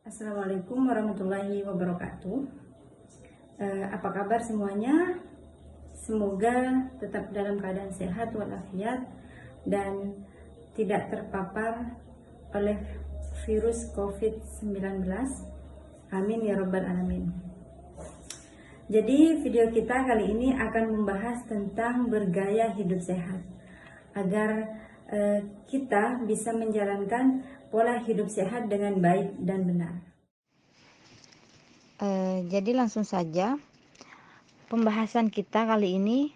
Assalamualaikum warahmatullahi wabarakatuh. Apa kabar semuanya? Semoga tetap dalam keadaan sehat walafiat dan tidak terpapar oleh virus COVID-19. Amin ya rabbal alamin. Jadi video kita kali ini akan membahas tentang bergaya hidup sehat agar kita bisa menjalankan pola hidup sehat dengan baik dan benar. Jadi langsung saja pembahasan kita kali ini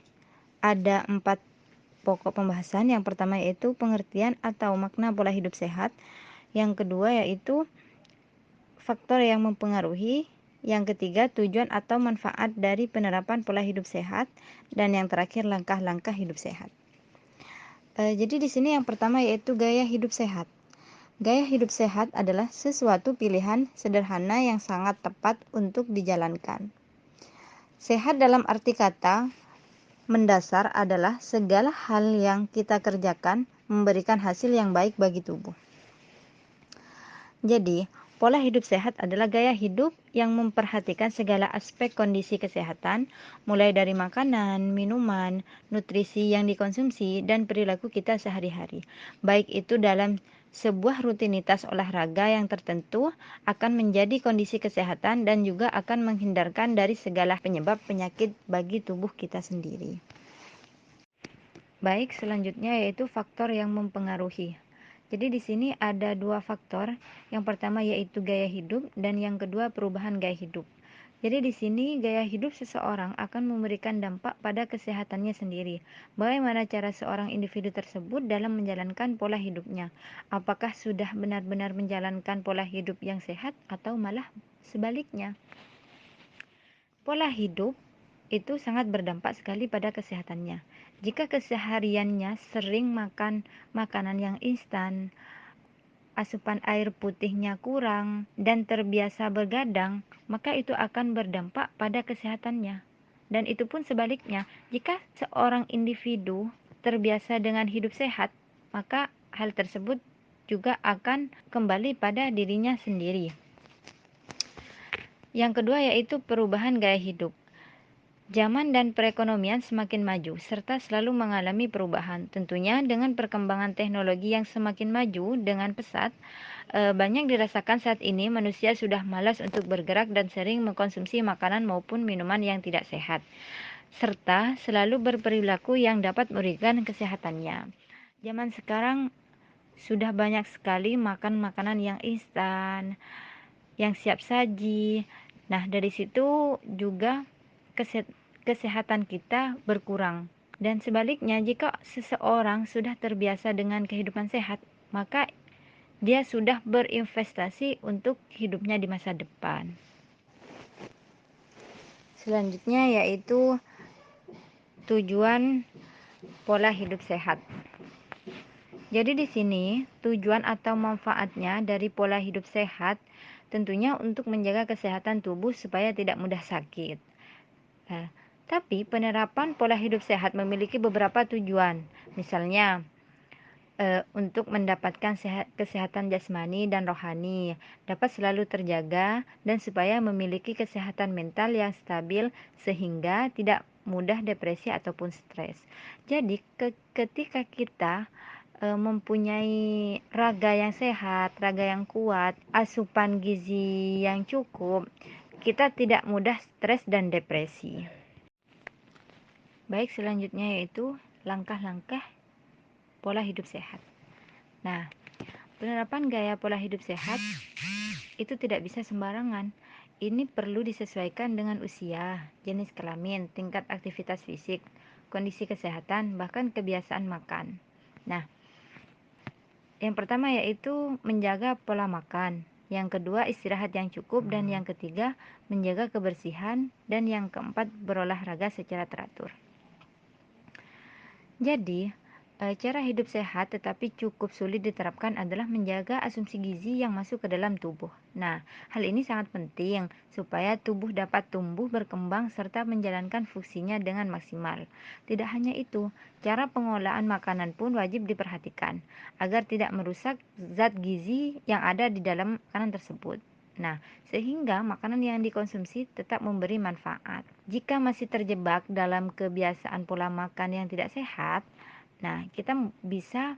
ada 4 pokok pembahasan. Yang pertama yaitu pengertian atau makna pola hidup sehat. Yang kedua yaitu faktor yang mempengaruhi. Yang ketiga tujuan atau manfaat dari penerapan pola hidup sehat. Dan yang terakhir langkah-langkah hidup sehat. Jadi di sini yang pertama yaitu gaya hidup sehat. Gaya hidup sehat adalah sesuatu pilihan sederhana yang sangat tepat untuk dijalankan. Sehat dalam arti kata mendasar adalah segala hal yang kita kerjakan memberikan hasil yang baik bagi tubuh. Jadi, pola hidup sehat adalah gaya hidup yang memperhatikan segala aspek kondisi kesehatan, mulai dari makanan, minuman, nutrisi yang dikonsumsi, dan perilaku kita sehari-hari. Baik itu dalam sebuah rutinitas olahraga yang tertentu akan menjadi kondisi kesehatan dan juga akan menghindarkan dari segala penyebab penyakit bagi tubuh kita sendiri. Baik, selanjutnya yaitu faktor yang mempengaruhi. Jadi di sini ada 2 faktor. Yang pertama yaitu gaya hidup dan yang kedua perubahan gaya hidup. Jadi di sini gaya hidup seseorang akan memberikan dampak pada kesehatannya sendiri. Bagaimana cara seorang individu tersebut dalam menjalankan pola hidupnya? Apakah sudah benar-benar menjalankan pola hidup yang sehat atau malah sebaliknya? Pola hidup itu sangat berdampak sekali pada kesehatannya. Jika kesehariannya sering makan makanan yang instan, asupan air putihnya kurang, dan terbiasa begadang, maka itu akan berdampak pada kesehatannya. Dan itu pun sebaliknya, jika seorang individu terbiasa dengan hidup sehat, maka hal tersebut juga akan kembali pada dirinya sendiri. Yang kedua yaitu perubahan gaya hidup. Zaman dan perekonomian semakin maju, serta selalu mengalami perubahan. Tentunya dengan perkembangan teknologi yang semakin maju dengan pesat, banyak dirasakan saat ini manusia sudah malas untuk bergerak dan sering mengkonsumsi makanan maupun minuman yang tidak sehat, serta selalu berperilaku yang dapat merugikan kesehatannya. Zaman sekarang sudah banyak sekali makan makanan yang instan, yang siap saji. Nah, dari situ juga kesehatan kita berkurang. Dan sebaliknya, jika seseorang sudah terbiasa dengan kehidupan sehat, maka dia sudah berinvestasi untuk hidupnya di masa depan. Selanjutnya yaitu tujuan pola hidup sehat. Jadi di sini tujuan atau manfaatnya dari pola hidup sehat tentunya untuk menjaga kesehatan tubuh supaya tidak mudah sakit. Nah, tapi penerapan pola hidup sehat memiliki beberapa tujuan. Misalnya, untuk mendapatkan kesehatan jasmani dan rohani dapat selalu terjaga dan supaya memiliki kesehatan mental yang stabil sehingga tidak mudah depresi ataupun stres. Jadi, ketika kita mempunyai raga yang sehat, raga yang kuat, asupan gizi yang cukup, kita tidak mudah stres dan depresi. Baik, selanjutnya yaitu langkah-langkah pola hidup sehat. Nah, penerapan gaya pola hidup sehat itu tidak bisa sembarangan. Ini perlu disesuaikan dengan usia, jenis kelamin, tingkat aktivitas fisik, kondisi kesehatan, bahkan kebiasaan makan. Nah, yang pertama yaitu menjaga pola makan. Yang kedua istirahat yang cukup dan yang ketiga menjaga kebersihan dan yang keempat berolahraga secara teratur. Jadi, cara hidup sehat tetapi cukup sulit diterapkan adalah menjaga asumsi gizi yang masuk ke dalam tubuh. Nah, hal ini sangat penting supaya tubuh dapat tumbuh, berkembang, serta menjalankan fungsinya dengan maksimal. Tidak hanya itu, cara pengolahan makanan pun wajib diperhatikan agar tidak merusak zat gizi yang ada di dalam makanan tersebut. Nah, sehingga makanan yang dikonsumsi tetap memberi manfaat. Jika masih terjebak dalam kebiasaan pola makan yang tidak sehat, nah kita bisa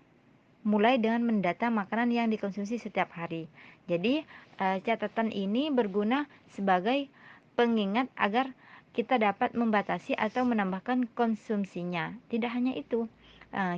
mulai dengan mendata makanan yang dikonsumsi setiap hari. Jadi, catatan ini berguna sebagai pengingat agar kita dapat membatasi atau menambahkan konsumsinya. Tidak hanya itu,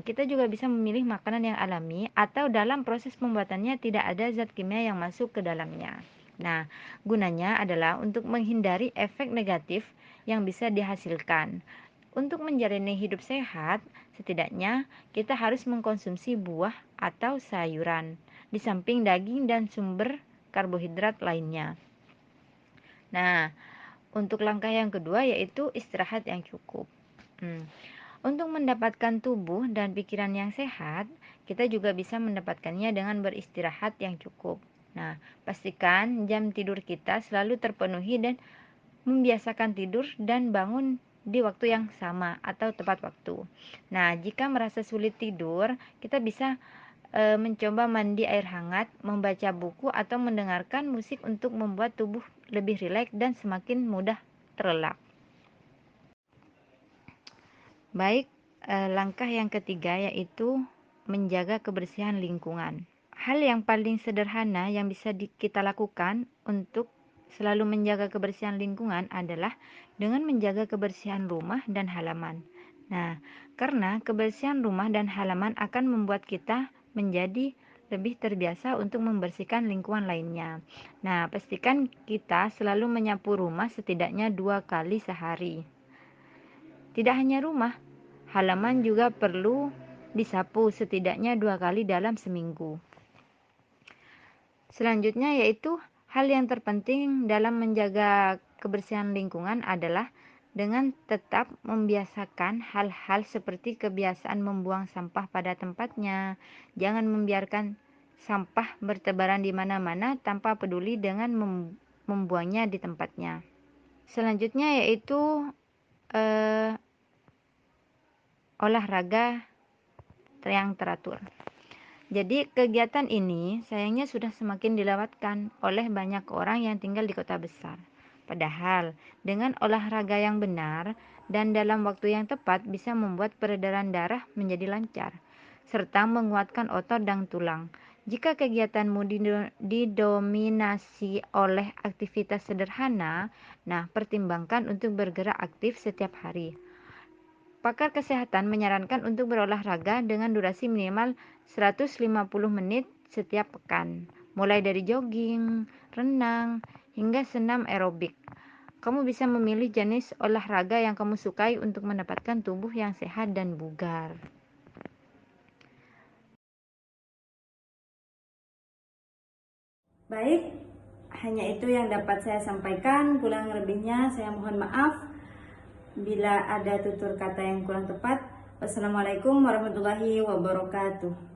kita juga bisa memilih makanan yang alami atau dalam proses pembuatannya tidak ada zat kimia yang masuk ke dalamnya. Nah, gunanya adalah untuk menghindari efek negatif yang bisa dihasilkan. Untuk menjalani hidup sehat, setidaknya kita harus mengkonsumsi buah atau sayuran, di samping daging dan sumber karbohidrat lainnya. Nah, untuk langkah yang kedua yaitu istirahat yang cukup. Untuk mendapatkan tubuh dan pikiran yang sehat, kita juga bisa mendapatkannya dengan beristirahat yang cukup. Nah, pastikan jam tidur kita selalu terpenuhi dan membiasakan tidur dan bangun di waktu yang sama atau tepat waktu. Nah, jika merasa sulit tidur, kita bisa mencoba mandi air hangat, membaca buku, atau mendengarkan musik untuk membuat tubuh lebih rileks dan semakin mudah terlelap. Baik, langkah yang ketiga yaitu menjaga kebersihan lingkungan. Hal yang paling sederhana yang bisa kita lakukan untuk selalu menjaga kebersihan lingkungan adalah dengan menjaga kebersihan rumah dan halaman. Nah, karena kebersihan rumah dan halaman akan membuat kita menjadi lebih terbiasa untuk membersihkan lingkungan lainnya. Nah, pastikan kita selalu menyapu rumah setidaknya 2 kali sehari. Tidak hanya rumah, halaman juga perlu disapu setidaknya 2 kali dalam seminggu. Selanjutnya yaitu hal yang terpenting dalam menjaga kebersihan lingkungan adalah dengan tetap membiasakan hal-hal seperti kebiasaan membuang sampah pada tempatnya. Jangan membiarkan sampah bertebaran di mana-mana tanpa peduli dengan membuangnya di tempatnya. Selanjutnya yaitu olahraga yang teratur. Jadi kegiatan ini sayangnya sudah semakin dilewatkan oleh banyak orang yang tinggal di kota besar. Padahal dengan olahraga yang benar dan dalam waktu yang tepat bisa membuat peredaran darah menjadi lancar, serta menguatkan otot dan tulang. Jika kegiatanmu didominasi oleh aktivitas sederhana, nah pertimbangkan untuk bergerak aktif setiap hari. Pakar kesehatan menyarankan untuk berolahraga dengan durasi minimal 150 menit setiap pekan, mulai dari jogging, renang, hingga senam aerobik. Kamu bisa memilih jenis olahraga yang kamu sukai untuk mendapatkan tubuh yang sehat dan bugar. Baik, hanya itu yang dapat saya sampaikan. Kurang lebihnya saya mohon maaf bila ada tutur kata yang kurang tepat. Wassalamualaikum warahmatullahi wabarakatuh.